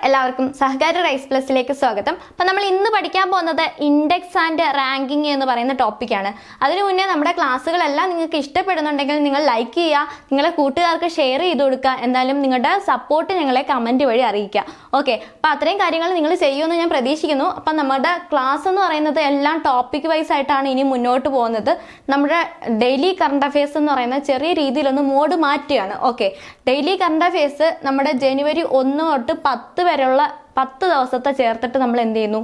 എല്ലാവർക്കും സഹകാരി റൈസ് പ്ലസിലേക്ക് സ്വാഗതം. അപ്പോൾ നമ്മൾ ഇന്ന് പഠിക്കാൻ പോകുന്നത് ഇൻഡെക്സ് ആൻഡ് റാങ്കിങ് എന്ന് പറയുന്ന ടോപ്പിക്കാണ്. അതിനു മുന്നേ നമ്മുടെ ക്ലാസ്സുകളെല്ലാം നിങ്ങൾക്ക് ഇഷ്ടപ്പെടുന്നുണ്ടെങ്കിൽ നിങ്ങൾ ലൈക്ക് ചെയ്യുക, നിങ്ങളെ കൂട്ടുകാർക്ക് ഷെയർ ചെയ്ത് കൊടുക്കുക, എന്തായാലും നിങ്ങളുടെ സപ്പോർട്ട് ഞങ്ങളെ കമൻറ്റ് വഴി അറിയിക്കുക. ഓക്കെ, അപ്പോൾ അത്രയും കാര്യങ്ങൾ നിങ്ങൾ ചെയ്യുമെന്ന് ഞാൻ പ്രതീക്ഷിക്കുന്നു. അപ്പം നമ്മുടെ ക്ലാസ് എന്ന് പറയുന്നത് എല്ലാം ടോപ്പിക് വൈസ് ആയിട്ടാണ് ഇനി മുന്നോട്ട് പോകുന്നത്. നമ്മുടെ ഡെയിലി കറണ്ട് അഫയേഴ്സ് എന്ന് പറയുന്ന ചെറിയ രീതിയിലൊന്ന് മോഡ് മാറ്റുകയാണ്. ഓക്കെ, ഡെയിലി കറണ്ട് അഫയേഴ്സ് നമ്മുടെ ജനുവരി 1 തൊട്ട് 10 വരെയുള്ള 10 ദിവസത്തെ ചേർത്തിട്ട് നമ്മൾ എന്ത് ചെയ്യുന്നു,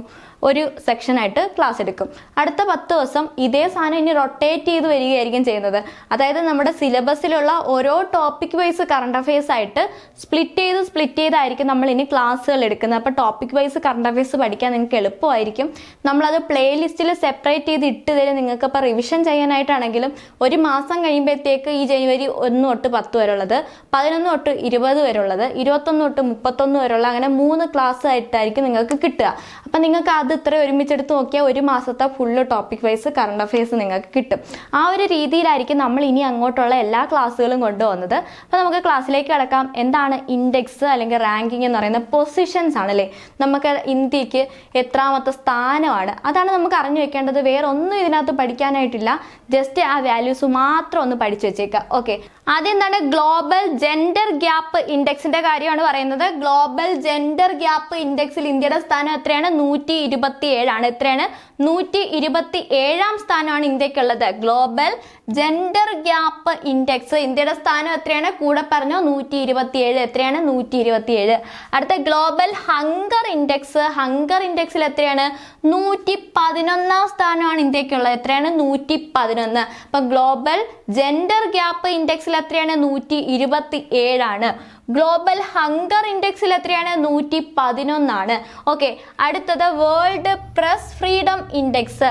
ഒരു സെക്ഷനായിട്ട് ക്ലാസ് എടുക്കും. അടുത്ത 10 ദിവസം ഇതേ സാധനം ഇനി റൊട്ടേറ്റ് ചെയ്ത് വരികയായിരിക്കും ചെയ്യുന്നത്. അതായത് നമ്മുടെ സിലബസിലുള്ള ഓരോ ടോപ്പിക് വൈസ് കറണ്ട് അഫയേഴ്സ് ആയിട്ട് സ്പ്ലിറ്റ് ചെയ്തായിരിക്കും നമ്മൾ ഇനി ക്ലാസ്സുകൾ എടുക്കുന്നത്. അപ്പോൾ ടോപ്പിക് വൈസ് കറണ്ട് അഫയേഴ്സ് പഠിക്കാൻ നിങ്ങൾക്ക് എളുപ്പമായിരിക്കും. നമ്മളത് പ്ലേലിസ്റ്റിൽ സെപ്പറേറ്റ് ചെയ്ത് ഇട്ട് തരും. നിങ്ങൾക്ക് ഇപ്പോൾ റിവിഷൻ ചെയ്യാനായിട്ടാണെങ്കിലും ഒരു മാസം കഴിയുമ്പോഴത്തേക്ക് ഈ ജനുവരി 1 തൊട്ട് 10 വരെയുള്ളത്, 11 തൊട്ട് 20 വരെയുള്ളത്, 21 തൊട്ട് 31 വരെയുള്ള അങ്ങനെ 3 ക്ലാസ് ആയിട്ടായിരിക്കും നിങ്ങൾക്ക് കിട്ടുക. അപ്പം നിങ്ങൾക്ക് അത് ഇത്ര ഒരുമിച്ചെടുത്ത് നോക്കിയാൽ ഒരു മാസത്തെ full topic wise current affairs നിങ്ങൾക്ക് കിട്ടും. ആ ഒരു രീതിയിലായിരിക്കും നമ്മൾ ഇനി അങ്ങോട്ടുള്ള എല്ലാ ക്ലാസ്സുകളും കൊണ്ടുപോകുന്നത്. അപ്പോൾ നമുക്ക് ക്ലാസ്സിലേക്ക് കിടക്കാം. എന്താണ് ഇൻഡെക്സ് അല്ലെങ്കിൽ റാങ്കിങ് എന്ന് പറയുന്ന പൊസിഷൻസ് ആണല്ലേ. നമുക്ക് ഇന്ത്യക്ക് എത്രാമത്തെ സ്ഥാനമാണ്, അതാണ് നമുക്ക് അറിഞ്ഞു വെക്കേണ്ടത്. വേറെ ഒന്നും ഇതിനകത്ത് പഠിക്കാനായിട്ടില്ല. ജസ്റ്റ് ആ വാല്യൂസ് മാത്രം ഒന്ന് പഠിച്ചു വെച്ചേക്കാം. ഓക്കെ, ആദ്യം എന്താണ് ഗ്ലോബൽ ജെൻഡർ ഗ്യാപ്പ് ഇൻഡെക്സിന്റെ കാര്യമാണ് പറയുന്നത്. ഗ്ലോബൽ ജെൻഡർ ഗ്യാപ്പ് ഇൻഡെക്സിൽ ഇന്ത്യയുടെ സ്ഥാനം എത്രയാണ്? 127 ആണ്. എത്രയാണ്? 127ാം സ്ഥാനമാണ് ഇന്ത്യക്കുള്ളത്. ഗ്ലോബൽ ജെൻഡർ ഗ്യാപ്പ് ഇൻഡെക്സ് ഇന്ത്യയുടെ സ്ഥാനം എത്രയാണ്? കൂടെ പറഞ്ഞോ, 127. എത്രയാണ്? 127. അടുത്ത ഗ്ലോബൽ ഹങ്കർ ഇൻഡെക്സ്. ഹങ്കർ ഇൻഡെക്സിൽ എത്രയാണ്? 111ാം സ്ഥാനമാണ് ഇന്ത്യക്കുള്ളത്. എത്രയാണ്? 111. അപ്പൊ ഗ്ലോബൽ ജെൻഡർ ഗ്യാപ്പ് ഇൻഡെക്സിൽ എത്രയാണ്? 127 ആണ്. ഗ്ലോബൽ ഹങ്കർ ഇൻഡെക്സിൽ എത്രയാണ്? 111 ആണ്. ഓക്കെ, അടുത്തത് world press freedom index.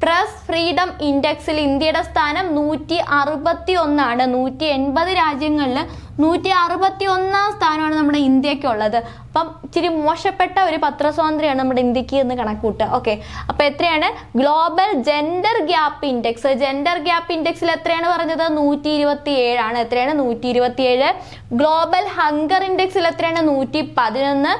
Press freedom ഇൻഡെക്സിൽ ഇന്ത്യയുടെ സ്ഥാനം 161 ആണ്. 180 രാജ്യങ്ങളിൽ 161ാം സ്ഥാനമാണ് നമ്മുടെ ഇന്ത്യക്കുള്ളത്. അപ്പം ഇച്ചിരി മോശപ്പെട്ട ഒരു പത്രസ്വാതന്ത്ര്യമാണ് നമ്മുടെ ഇന്ത്യക്ക് എന്ന് കണക്കൂട്ടുക. ഓക്കെ, അപ്പോൾ എത്രയാണ് global gender gap index? Gender gap ഇൻഡെക്സിൽ എത്രയാണ് പറഞ്ഞത്? 127 ആണ്. എത്രയാണ്? 127. ഗ്ലോബൽ ഹങ്കർ ഇൻഡെക്സിൽ എത്രയാണ്? 111.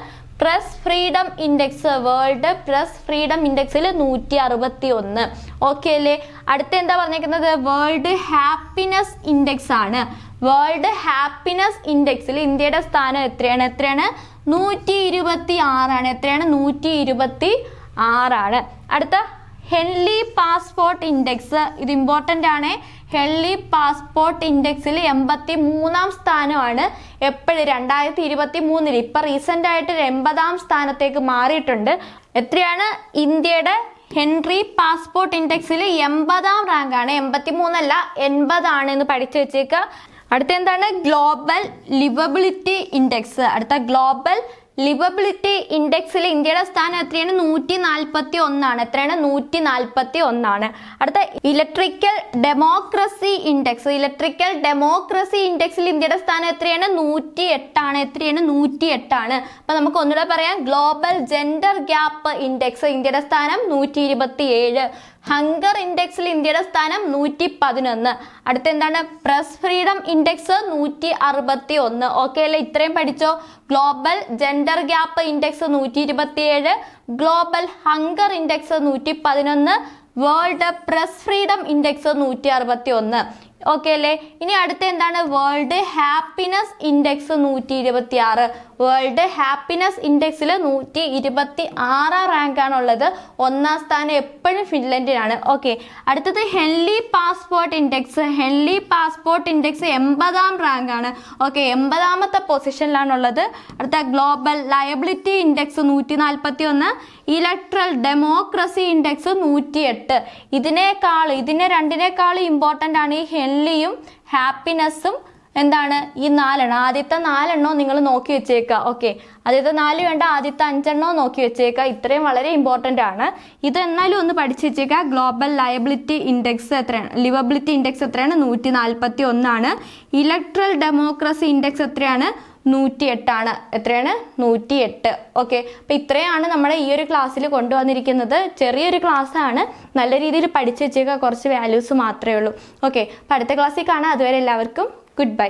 Press freedom index, world press freedom ഇൻഡെക്സിൽ 161. ഓക്കെ അല്ലേ? അടുത്ത എന്താ പറഞ്ഞേക്കുന്നത്? വേൾഡ് ഹാപ്പിനെസ് ഇൻഡെക്സ് ആണ്. വേൾഡ് ഹാപ്പിനെസ് ഇൻഡെക്സിൽ ഇന്ത്യയുടെ സ്ഥാനം എത്രയാണ്? 126 ആണ്. എത്രയാണ്? 126 ആണ്. അടുത്ത ഹെൻലി പാസ്പോർട്ട് ഇൻഡെക്സ്, ഇത് ഇമ്പോർട്ടൻ്റ് ആണ്. ഹെൻലി പാസ്പോർട്ട് ഇൻഡെക്സിൽ 83ാം സ്ഥാനമാണ്. എപ്പോഴും 2023 ഇപ്പം റീസെൻ്റ് ആയിട്ട് 80ാം സ്ഥാനത്തേക്ക് മാറിയിട്ടുണ്ട്. എത്രയാണ്? ഇന്ത്യയുടെ ഹെൻറി പാസ്പോർട്ട് ഇൻഡെക്സിൽ 80ാം റാങ്കാണ്. 83 അല്ല, 80 ആണ് എന്ന് പഠിച്ചു വെച്ചേക്കുക. അടുത്ത എന്താണ്? Global liveability index. അടുത്ത ഗ്ലോബൽ ലിവബിലിറ്റി ഇൻഡെക്സിൽ ഇന്ത്യയുടെ സ്ഥാനം എത്രയാണ്? 141 ആണ്. എത്രയാണ്? 141 ആണ്. അടുത്ത electrical democracy index. Electrical democracy ഇൻഡെക്സിൽ ഇന്ത്യയുടെ സ്ഥാനം എത്രയാണ്? 108 ആണ്. എത്രയാണ്? 108 ആണ്. അപ്പൊ നമുക്ക് ഒന്നുകൂടെ പറയാം. ഗ്ലോബൽ ജെൻഡർ ഗ്യാപ്പ് ഇൻഡെക്സ് ഇന്ത്യയുടെ സ്ഥാനം 127. ഹങ്കർ ഇൻഡെക്സിൽ ഇന്ത്യയുടെ സ്ഥാനം 111. അടുത്ത എന്താണ്? Press freedom index 161. ഓക്കെ അല്ലേ? ഇത്രയും പഠിച്ചോ. Global gender gap index 127, global hunger index 111, world press freedom index 161. Okay അല്ലേ? ഇനി അടുത്ത എന്താണ്? World happiness index 126. World happiness ഇൻഡെക്സിൽ 126ാം റാങ്കാണുള്ളത്. 1ാം സ്ഥാനം എപ്പോഴും ഫിൻലൻഡിനാണ്. ഓക്കെ, അടുത്തത് Henley passport index. Henley passport index 80ാം റാങ്കാണ്. ഓക്കെ, 80ാമത്തെ പൊസിഷനിലാണുള്ളത്. അടുത്ത global liability index 141, electoral democracy index 108. ഇതിനെ രണ്ടിനേക്കാളും ഇമ്പോർട്ടൻ്റ് ആണ് ഈ ഹെൻലിയും ഹാപ്പിനെസ്സും. എന്താണ്? ഈ 4 ആദ്യത്തെ 4 നിങ്ങൾ നോക്കി വെച്ചേക്കുക. ഓക്കെ, ആദ്യത്തെ 4 വേണ്ട, ആദ്യത്തെ 5 നോക്കി വെച്ചേക്കുക. ഇത്രയും വളരെ ഇമ്പോർട്ടൻ്റ് ആണ്. ഇത് എന്നാലും ഒന്ന് പഠിച്ചു വെച്ചേക്കുക. ഗ്ലോബൽ ലയബിലിറ്റി ഇൻഡെക്സ് എത്രയാണ്? ലിവബിലിറ്റി ഇൻഡെക്സ് എത്രയാണ്? 141 ആണ്. ഇലക്ട്രൽ ഡെമോക്രസി ഇൻഡെക്സ് എത്രയാണ്? 108 ആണ്. എത്രയാണ്? 108. ഓക്കെ, അപ്പം ഇത്രയാണ് നമ്മുടെ ഈ ഒരു ക്ലാസ്സിൽ കൊണ്ടുവന്നിരിക്കുന്നത്. ചെറിയൊരു ക്ലാസ്സാണ്, നല്ല രീതിയിൽ പഠിച്ചു വെച്ചേക്കുക. കുറച്ച് വാല്യൂസ് മാത്രമേ ഉള്ളൂ. ഓക്കെ, അപ്പം അടുത്ത ക്ലാസ്സിൽ കാണാം. അതുവരെ എല്ലാവർക്കും ഗുഡ് ബൈ.